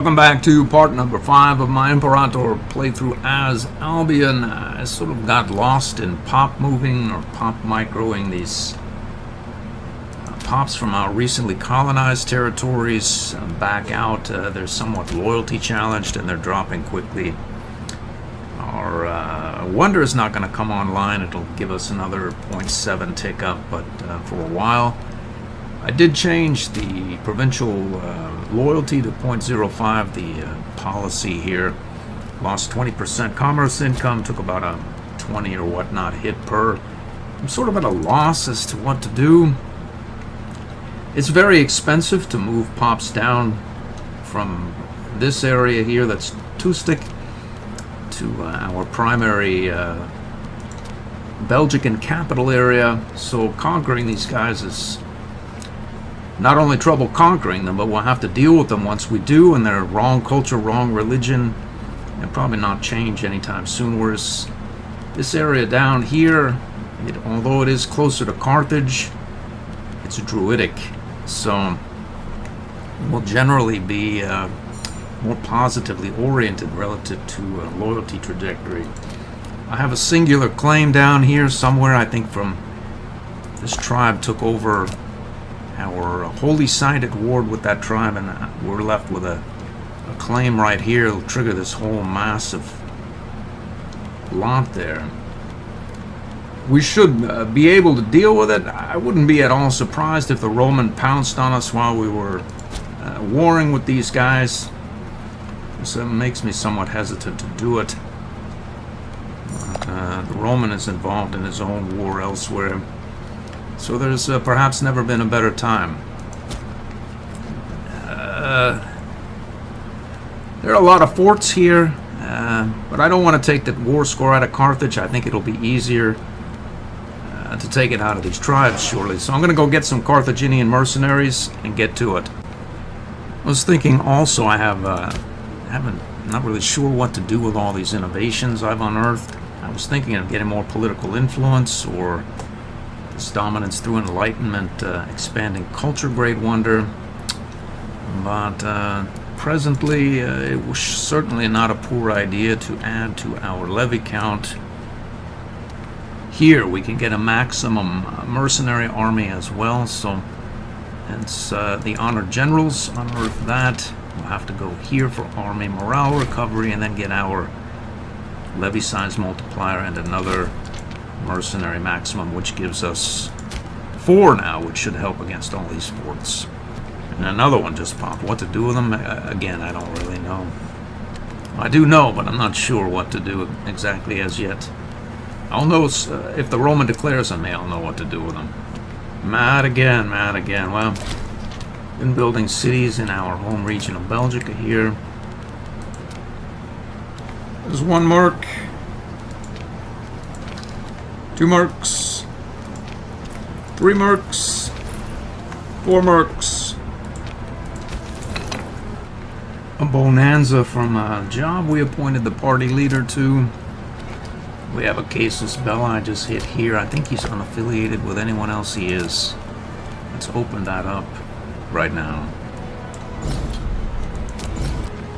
Welcome back to part number 5 of my Imperator playthrough as Albion. I sort of got lost in pop moving or pop microing these pops from our recently colonized territories back out. They're somewhat loyalty challenged and they're dropping quickly. Our wonder is not going to come online. It'll give us another 0.7 tick up, but for a while I did change the provincial loyalty to 0.05, the policy here. Lost 20% commerce income, took about a 20 or whatnot hit per. I'm sort of at a loss as to what to do. It's very expensive to move pops down from this area here that's two-stick to our primary Belgian capital area, so conquering these guys is not only trouble conquering them, but we'll have to deal with them once we do, and they're wrong culture, wrong religion, and probably not change anytime soon. Whereas this area down here, although it is closer to Carthage, it's druidic, so will generally be more positively oriented relative to loyalty trajectory. I have a singular claim down here somewhere. I think from this tribe took over our holy site at war with that tribe, and we're left with a claim right here. It'll trigger this whole massive lot there. We should be able to deal with it. I wouldn't be at all surprised if the Roman pounced on us while we were warring with these guys. This makes me somewhat hesitant to do it. The Roman is involved in his own war elsewhere, so there's perhaps never been a better time. There are a lot of forts here, but I don't want to take the war score out of Carthage. I think it'll be easier to take it out of these tribes shortly. So I'm going to go get some Carthaginian mercenaries and get to it. I was thinking also I not really sure what to do with all these innovations I've unearthed. I was thinking of getting more political influence or dominance through enlightenment, expanding culture, great wonder, but presently it was certainly not a poor idea to add to our levy count. Here we can get a maximum mercenary army as well, so it's the honored generals unearth that. We'll have to go here for army morale recovery and then get our levy size multiplier and another mercenary maximum, which gives us 4 now, which should help against all these forts. And another one just popped. What to do with them? Again, I don't really know. I do know, but I'm not sure what to do exactly as yet. I'll know if the Roman declares on me, I'll know what to do with them. Mad again, mad again. Well, been building cities in our home region of Belgica here. There's 1 merc. 2 mercs, 3 mercs, 4 mercs. A bonanza from a job we appointed the party leader to. We have a casus belli I just hit here. I think he's unaffiliated with anyone else he is. Let's open that up right now.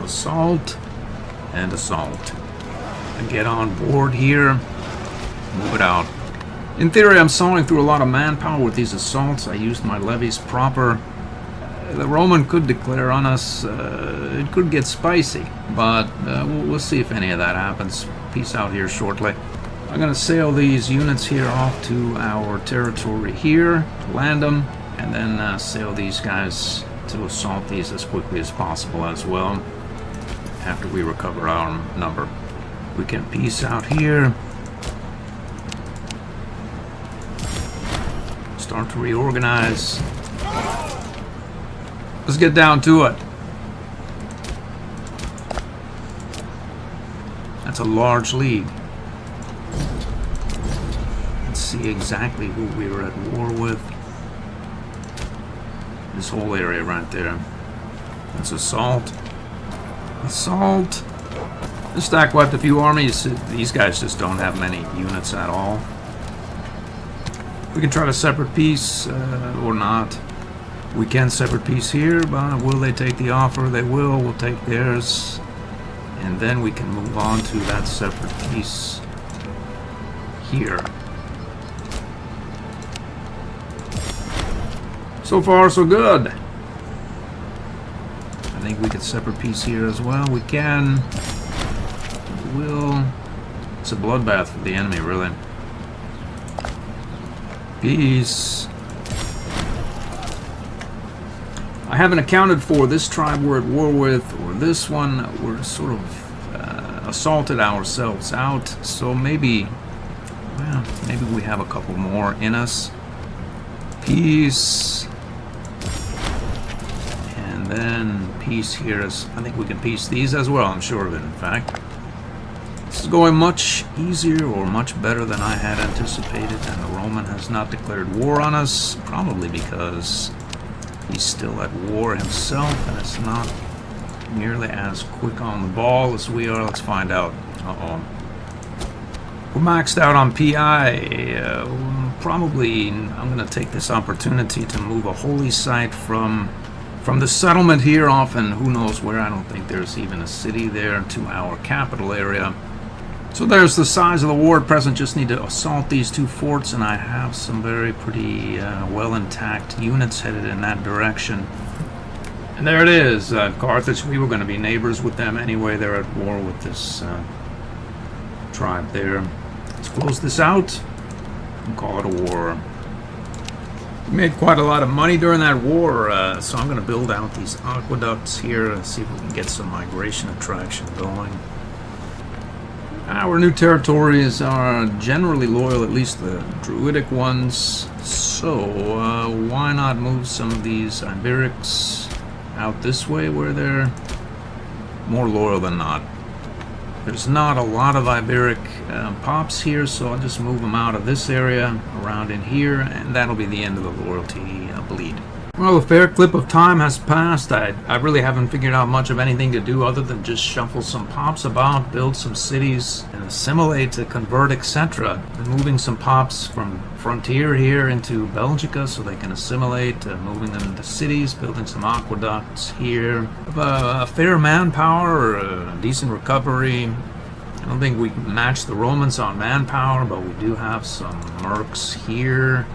Assault and assault. And get on board here. Move it out. In theory, I'm sawing through a lot of manpower with these assaults. I used my levies proper. The Roman could declare on us. It could get spicy, but we'll see if any of that happens. Peace out here shortly. I'm going to sail these units here off to our territory here, to land them, and then sail these guys to assault these as quickly as possible as well, after we recover our number. We can peace out here. Start to reorganize. Let's get down to it. That's a large league. Let's see exactly who we were at war with. This whole area right there. That's assault. Assault. Just stack wiped a few armies. These guys just don't have many units at all. We can try to separate peace or not. We can separate peace here, but will they take the offer? They will. We'll take theirs. And then we can move on to that separate peace here. So far, so good. I think we could separate peace here as well. We can. We will. It's a bloodbath for the enemy, really. Peace. I haven't accounted for this tribe we're at war with, or this one. We're sort of assaulted ourselves out. So maybe, well, maybe we have a couple more in us. Peace. And then peace here is, I think we can peace these as well, I'm sure of it, in fact. This is going much easier or much better than I had anticipated, and the Roman has not declared war on us, probably because he's still at war himself, and it's not nearly as quick on the ball as we are. Let's find out. Uh-oh. We're maxed out on PI. Probably, I'm going to take this opportunity to move a holy site from the settlement here off, and who knows where. I don't think there's even a city there, to our capital area. So there's the size of the war at present. Just need to assault these two forts, and I have some very pretty well intact units headed in that direction. And there it is, Carthage. We were going to be neighbors with them anyway. They're at war with this tribe there. Let's close this out and call it a war. We made quite a lot of money during that war, so I'm going to build out these aqueducts here and see if we can get some migration attraction going. Our new territories are generally loyal, at least the Druidic ones, so why not move some of these Iberics out this way where they're more loyal than not. There's not a lot of Iberic pops here, so I'll just move them out of this area, around in here, and that'll be the end of the loyalty bleed. Well, a fair clip of time has passed. I really haven't figured out much of anything to do other than just shuffle some pops about, build some cities, and assimilate, to convert, etc. And moving some pops from frontier here into Belgica so they can assimilate, moving them into cities, building some aqueducts here. A fair manpower, a decent recovery. I don't think we can match the Romans on manpower, but we do have some mercs here.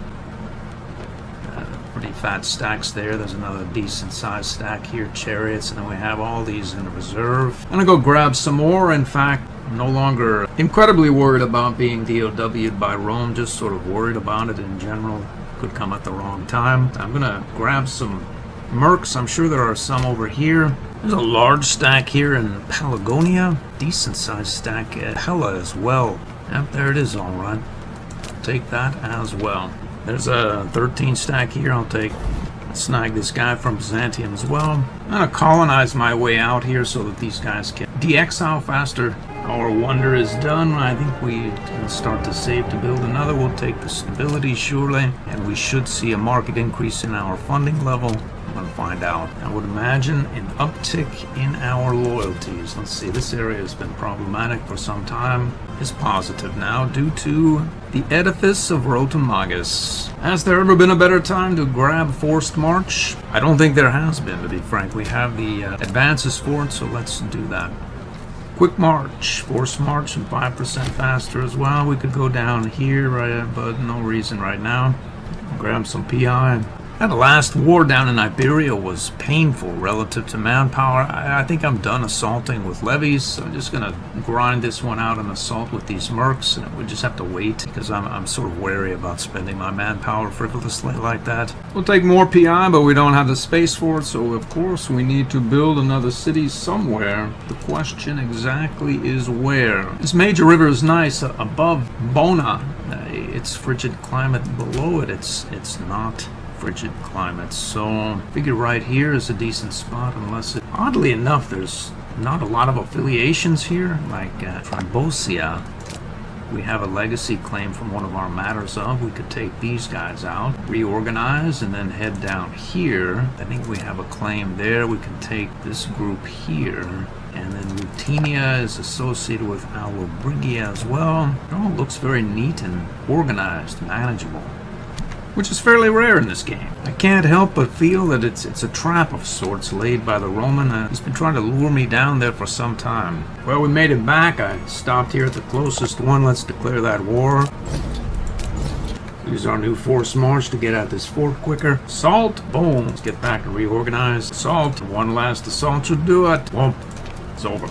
Pretty fat stacks there. There's another decent sized stack here, chariots, and then we have all these in reserve. I'm gonna go grab some more. In fact, I'm no longer incredibly worried about being DOW'd by Rome, just sort of worried about it in general. Could come at the wrong time. I'm gonna grab some mercs. I'm sure there are some over here. There's a large stack here in Pelagonia. Decent sized stack at Hella as well. Yep, there it is, alright. Take that as well. There's a 13 stack here. I'll snag this guy from Byzantium as well. I'm gonna colonize my way out here so that these guys can de-exile faster. Our wonder is done. I think we can start to save to build another. We'll take the stability surely, and we should see a market increase in our funding level. I'm gonna find out. I would imagine an uptick in our loyalties. Let's see, this area has been problematic for some time. Is positive now due to the edifice of Rotomagus. Has there ever been a better time to grab forced march? I don't think there has been, to be frank. We have the advances for it, so let's do that. Quick march, forced march, and 5% faster as well. We could go down here, right, but no reason right now. Grab some PI. That last war down in Iberia was painful relative to manpower. I think I'm done assaulting with levies, so I'm just gonna grind this one out and assault with these mercs, and we just have to wait because I'm sort of wary about spending my manpower frivolously like that. We'll take more PI, but we don't have the space for it, so of course we need to build another city somewhere. The question exactly is where. This major river is nice above Bona. It's frigid climate below it. It's not frigid climates, so figure right here is a decent spot, unless it, oddly enough, there's not a lot of affiliations here, like Tribosia. We have a legacy claim from one of our matters of. We could take these guys out, reorganize, and then head down here. I think we have a claim there. We can take this group here, and then Rutinia is associated with Allobrigia as well. It all looks very neat and organized, manageable. which is fairly rare in this game. I can't help but feel that it's a trap of sorts laid by the Roman. He's been trying to lure me down there for some time. Well, we made it back. I stopped here at the closest one. Let's declare that war. Use our new force march to get at this fort quicker. Assault, boom. Let's get back and reorganize. Assault, one last assault should do it. Boom, it's over.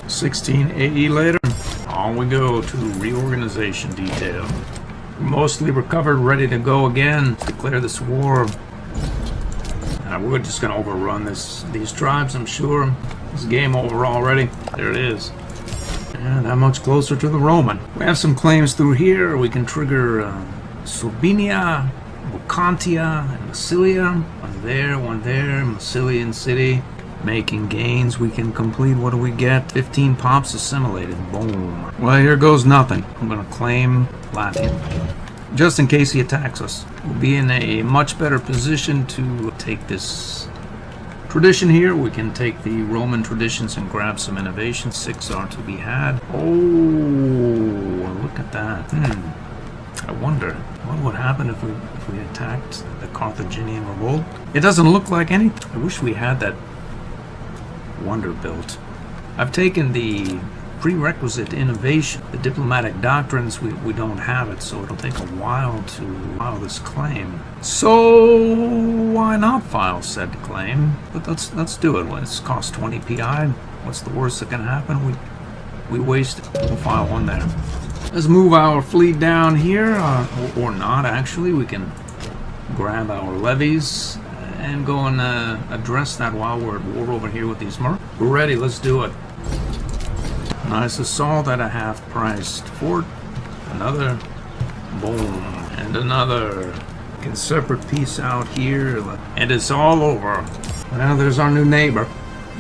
16 AE later, on we go to reorganization detail. Mostly recovered, ready to go again. Let's declare this war. We're just gonna overrun these tribes, I'm sure. This game over already. There it is. And that much closer to the Roman. We have some claims through here. We can trigger Sardinia, Bucantia, and Massilia. One there, Massilian city. Making gains, we can complete, what do we get? 15 pops assimilated, boom. Well, here goes nothing. I'm gonna claim Latium. Just in case he attacks us. We'll be in a much better position to take this tradition here. We can take the Roman traditions and grab some innovations. 6 are to be had. Oh, look at that. I wonder what would happen if we attacked the Carthaginian revolt. It doesn't look like anything. I wish we had that wonder built. I've taken the prerequisite innovation, the diplomatic doctrines. We don't have it, so it'll take a while to file this claim. So why not file said claim? But let's do it. It's cost 20 PI. What's the worst that can happen? We waste it. We'll file one there. Let's move our fleet down here, or not actually. We can grab our levies and go and address that while we're at war over here with these mercs. We're ready, let's do it. Nice assault at a half-priced fort. Another, boom, and another. Can separate piece out here, and it's all over. Well, there's our new neighbor.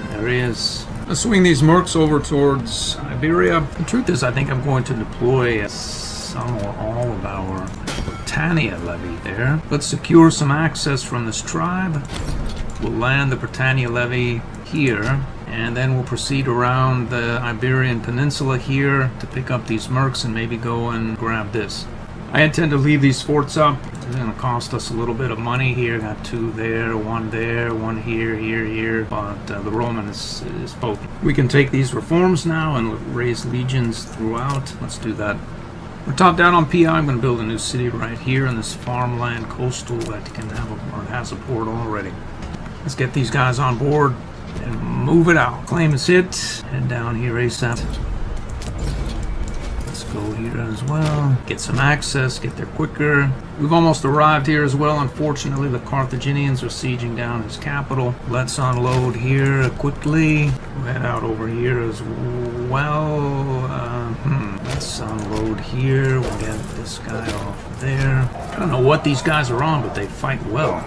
There he is. Let's swing these mercs over towards Iberia. The truth is, I think I'm going to deploy some or all of our Britannia levy there. Let's secure some access from this tribe. We'll land the Britannia levy here, and then we'll proceed around the Iberian Peninsula here to pick up these mercs and maybe go and grab this. I intend to leave these forts up. It's going to cost us a little bit of money here. Got 2 there, 1 there, 1 here, here. But the Roman is potent. We can take these reforms now and raise legions throughout. Let's do that. We're top down on PI. I'm going to build a new city right here in this farmland coastal that can have or has a port already. Let's get these guys on board and move it out. Claim is hit. Head down here ASAP. Let's go here as well. Get some access, get there quicker. We've almost arrived here as well. Unfortunately, the Carthaginians are sieging down his capital. Let's unload here quickly. We'll head out over here as well. Let's unload here. We'll get this guy off there. I don't know what these guys are on, but they fight well.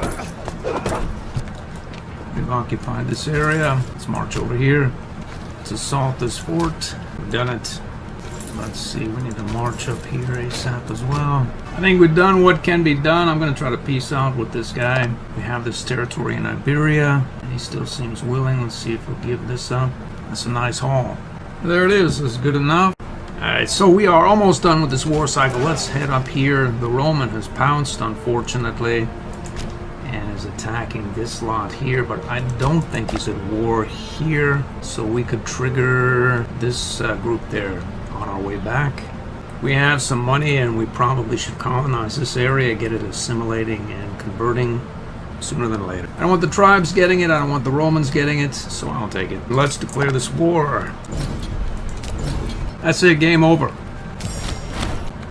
We've occupied this area. Let's march over here. Let's assault this fort. We've done it. Let's see, we need to march up here ASAP as well. I think we've done what can be done. I'm going to try to peace out with this guy. We have this territory in Iberia, and he still seems willing. Let's see if we'll give this up. That's a nice haul. There it is. That's good enough. Alright, so we are almost done with this war cycle. Let's head up here. The Roman has pounced, unfortunately, and is attacking this lot here, but I don't think he's at war here, so we could trigger this group there on our way back. We have some money and we probably should colonize this area, get it assimilating and converting sooner than later. I don't want the tribes getting it, I don't want the Romans getting it, so I'll take it. Let's declare this war. That's it, game over.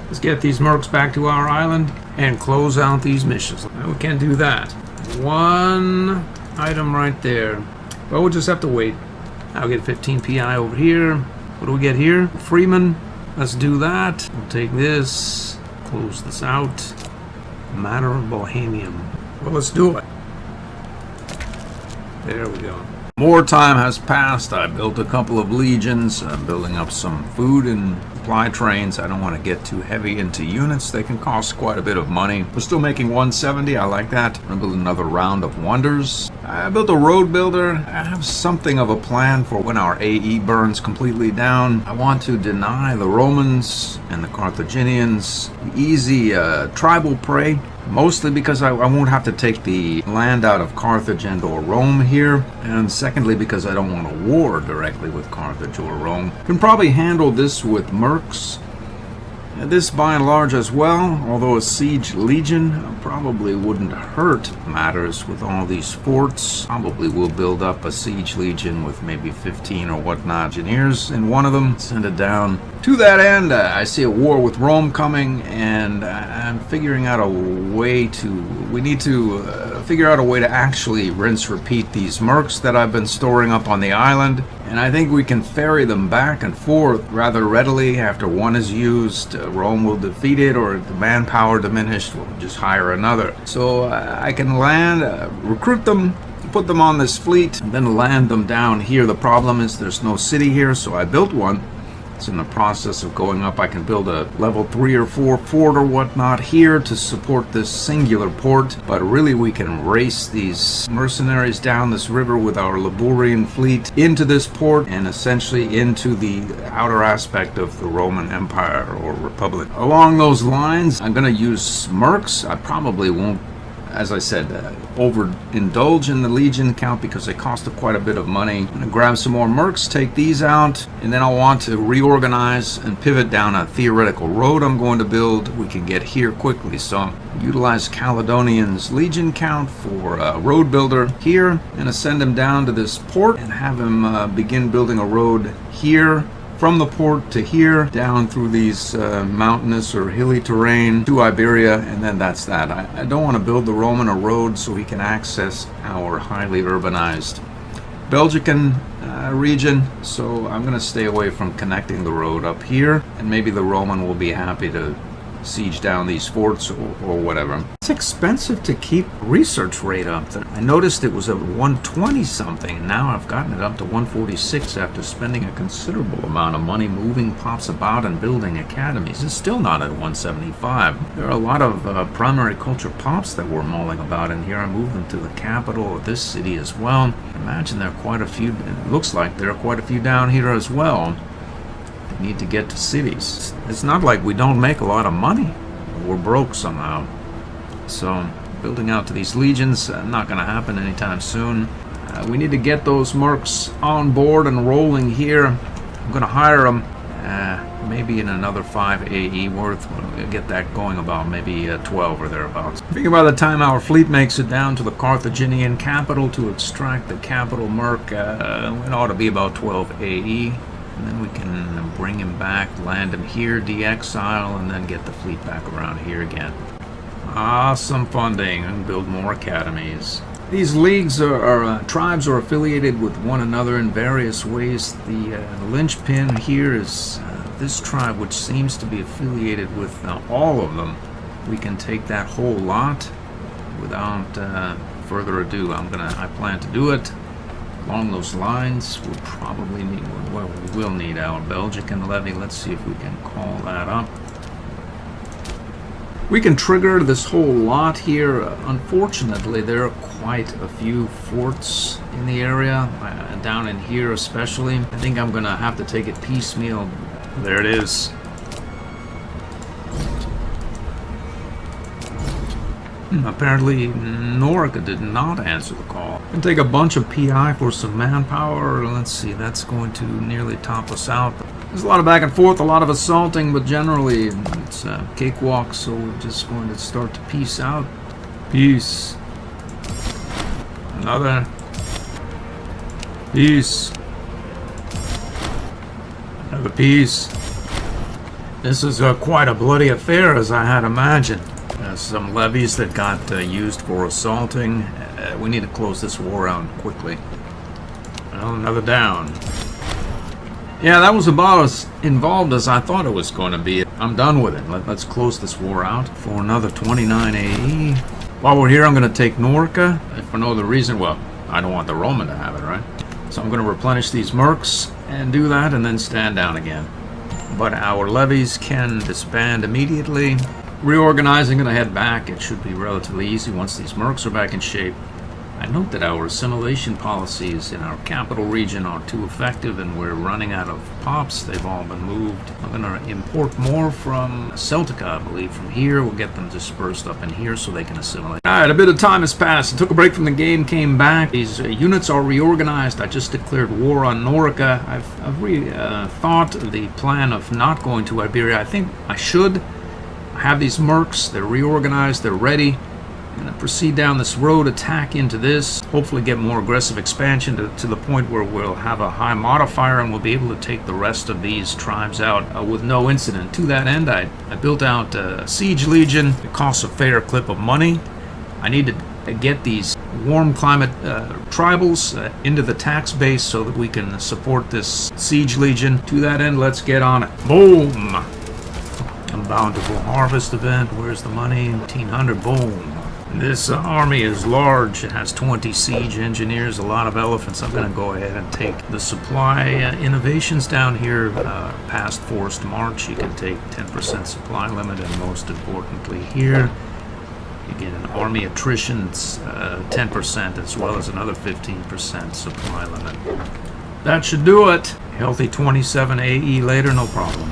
Let's get these mercs back to our island and close out these missions. We can't do that. One item right there. Well, we'll just have to wait. I'll get 15 PI over here. What do we get here? Freeman. Let's do that. We'll take this. Close this out. Matter of Bohemian. Well, let's do it. There we go. More time has passed. I built a couple of legions. I'm building up some food and supply trains. I don't want to get too heavy into units. They can cost quite a bit of money. We're still making 170. I like that. I'm going to build another round of wonders. I built a road builder. I have something of a plan for when our AE burns completely down. I want to deny the Romans and the Carthaginians the easy tribal prey. Mostly because I won't have to take the land out of Carthage and or Rome here, and secondly because I don't want a war directly with Carthage or Rome. Can probably handle this with mercs. This by and large as well, although a siege legion probably wouldn't hurt matters with all these forts. Probably will build up a siege legion with maybe 15 or whatnot engineers in one of them, send it down. To that end, I see a war with Rome coming, and I'm figuring out a way to, we need to figure out a way to actually rinse repeat these mercs that I've been storing up on the island. And I think we can ferry them back and forth rather readily. After one is used, Rome will defeat it, or if the manpower diminished, we'll just hire another. So I can land, recruit them, put them on this fleet, and then land them down here. The problem is there's no city here, so I built one. It's in the process of going up. I can build a level 3 or 4 fort or whatnot here to support this singular port, but really we can race these mercenaries down this river with our Liburian fleet into this port and essentially into the outer aspect of the Roman Empire or Republic. Along those lines, I'm going to use mercs. I probably won't, as I said, overindulge in the legion count because they cost quite a bit of money. I'm going to grab some more mercs, take these out, and then I'll want to reorganize and pivot down a theoretical road I'm going to build. We can get here quickly, so utilize Caledonian's legion count for a road builder here, and send him down to this port and have him begin building a road here from the port to here, down through these mountainous or hilly terrain to Iberia, and then that's that. I don't want to build the Roman a road so he can access our highly urbanized Belgican region, so I'm going to stay away from connecting the road up here, and maybe the Roman will be happy to siege down these forts or whatever. It's expensive to keep research rate up there. I noticed it was at 120 something, and now I've gotten it up to 146 after spending a considerable amount of money moving pops about and building academies. It's still not at 175. There are a lot of primary culture pops that were mulling about in here. I moved them to the capital of this city as well. I imagine there are quite a few, it looks like there are quite a few down here as well. Need to get to cities. It's not like we don't make a lot of money. We're broke somehow. So building out to these legions, not going to happen anytime soon. We need to get those mercs on board and rolling here. I'm going to hire them maybe in another 5 AE worth. We'll get that going about maybe 12 or thereabouts. I think by the time our fleet makes it down to the Carthaginian capital to extract the capital merc, it ought to be about 12 AE. And then we can bring him back, land him here, de-exile, and then get the fleet back around here again. Awesome funding, and build more academies. These leagues tribes are affiliated with one another in various ways. The linchpin here is this tribe, which seems to be affiliated with all of them. We can take that whole lot without further ado. I plan to do it. Along those lines, we'll probably need, well, we will need our Belgican levy. Let's see if we can call that up. We can trigger this whole lot here. Unfortunately, there are quite a few forts in the area, down in here especially. I think I'm going to have to take it piecemeal. There it is. Apparently, Norica did not answer the call. Can take a bunch of PI for some manpower. Let's see, that's going to nearly top us out. There's a lot of back and forth, a lot of assaulting, but generally it's a cakewalk, so we're just going to start to peace out. Peace. Another. Peace. Another piece. This is quite a bloody affair, as I had imagined. Some levies that got used for assaulting. We need to close this war out quickly. Well, another down. Yeah, that was about as involved as I thought it was going to be. I'm done with it. Let's close this war out for another 29 AE. While we're here, I'm going to take Norica. For no other reason, well, I don't want the Roman to have it, right? So I'm going to replenish these mercs and do that and then stand down again. But our levies can disband immediately. Reorganizing, going to head back. It should be relatively easy once these mercs are back in shape. I note that our assimilation policies in our capital region are too effective and we're running out of pops. They've all been moved. I'm going to import more from Celtica, I believe, from here. We'll get them dispersed up in here so they can assimilate. Alright, a bit of time has passed. I took a break from the game, came back. These units are reorganized. I just declared war on Norica. I've thought the plan of not going to Iberia. I think I should. I have these mercs. They're reorganized. They're ready. I'm going to proceed down this road, attack into this, hopefully get more aggressive expansion to the point where we'll have a high modifier and we'll be able to take the rest of these tribes out with no incident. To that end, I built out a siege legion. It costs a fair clip of money. I need to get these warm climate tribals into the tax base so that we can support this siege legion. To that end, let's get on it. Boom! A bountiful harvest event. Where's the money? 1800. Boom. This army is large. It has 20 siege engineers, a lot of elephants. I'm going to go ahead and take the supply innovations down here past forced march. You can take 10% supply limit, and most importantly here, you get an army attrition 10% as well as another 15% supply limit. That should do it. Healthy 27 AE later, no problem.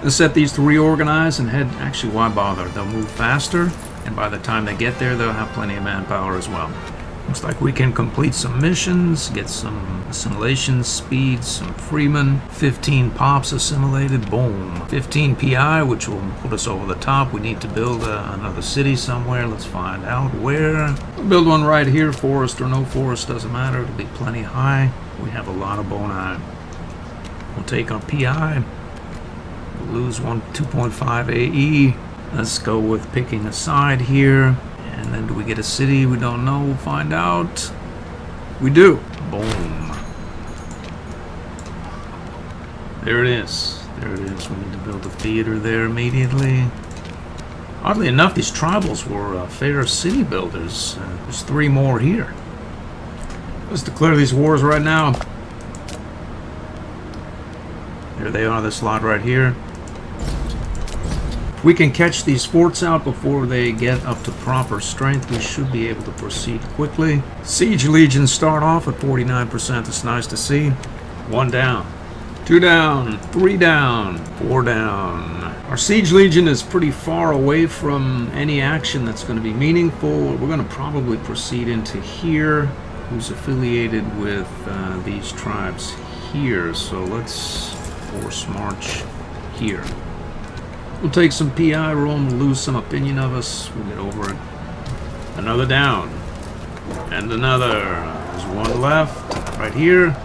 Let's set these to reorganize and head. Actually, why bother? They'll move faster. And by the time they get there, they'll have plenty of manpower as well. Looks like we can complete some missions, get some assimilation speeds, some freemen. 15 pops assimilated, boom. 15 PI, which will put us over the top. We need to build another city somewhere. Let's find out where. We'll build one right here, forest or no forest, doesn't matter. It'll be plenty high. We have a lot of boni. We'll take our PI. We'll lose 2.5 AE. Let's go with picking a side here. And then do we get a city? We don't know. We'll find out. We do. Boom. There it is. There it is. We need to build a theater there immediately. Oddly enough, these tribals were fair city builders. There's 3 more here. Let's declare these wars right now. There they are, this lot right here. We can catch these forts out before they get up to proper strength. We should be able to proceed quickly. Siege legions start off at 49%. It's nice to see. 1 down, 2 down, 3 down, 4 down. Our siege legion is pretty far away from any action that's going to be meaningful. We're going to probably proceed into here. Who's affiliated with these tribes here? So let's force march here. We'll take some PI roll and lose some opinion of us. We'll get over it. Another down. And another. There's 1 left. Right here.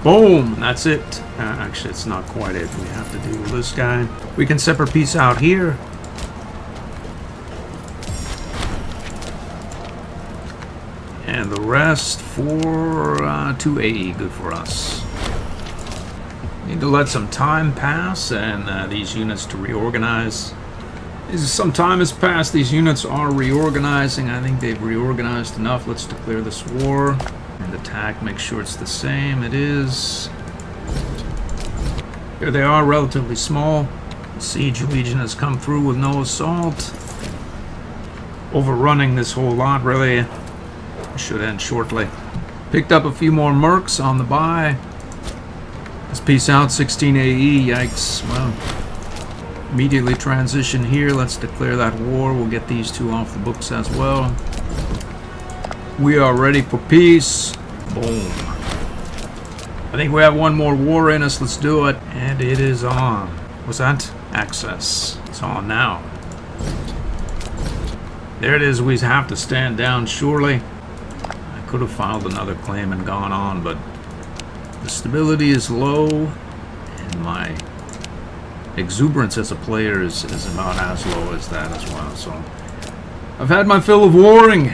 Boom! That's it. Actually, it's not quite it. We have to deal with this guy. We can separate peace out here. And the rest for 2 AE. Good for us. Need to let some time pass and these units to reorganize. Some time has passed. These units are reorganizing. I think they've reorganized enough. Let's declare this war and attack. Make sure it's the same. It is. Here they are, relatively small. The Siege Legion has come through with no assault. Overrunning this whole lot, really. It should end shortly. Picked up a few more mercs on the buy. Peace out, 16 AE, yikes. Well, immediately transition here. Let's declare that war. We'll get these 2 off the books as well. We are ready for peace. Boom. I think we have 1 more war in us. Let's do it. And it is on. What's that? Access. It's on now. There it is. We have to stand down, surely. I could have filed another claim and gone on, but the stability is low, and my exuberance as a player is about as low as that as well. So I've had my fill of warring.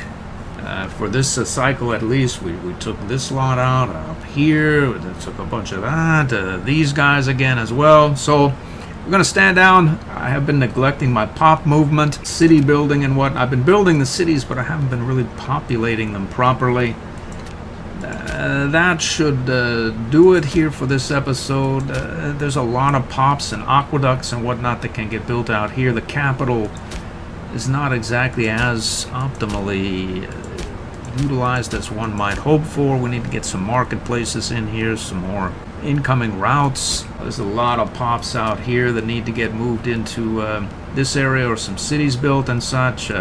For this cycle at least, we took this lot out up here. We took a bunch of that. These guys again as well. So we're going to stand down. I have been neglecting my pop movement, city building and what. I've been building the cities, but I haven't been really populating them properly. That should do it here for this episode. There's a lot of pops and aqueducts and whatnot that can get built out here. The capital is not exactly as optimally utilized as one might hope for. We need to get some marketplaces in here, some more incoming routes. There's a lot of pops out here that need to get moved into this area, or some cities built and such.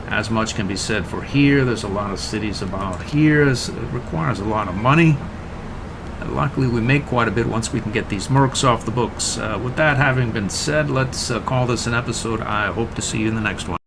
As much can be said for here. There's a lot of cities about here. It requires a lot of money. Luckily, we make quite a bit once we can get these mercs off the books. With that having been said, let's call this an episode. I hope to see you in the next one.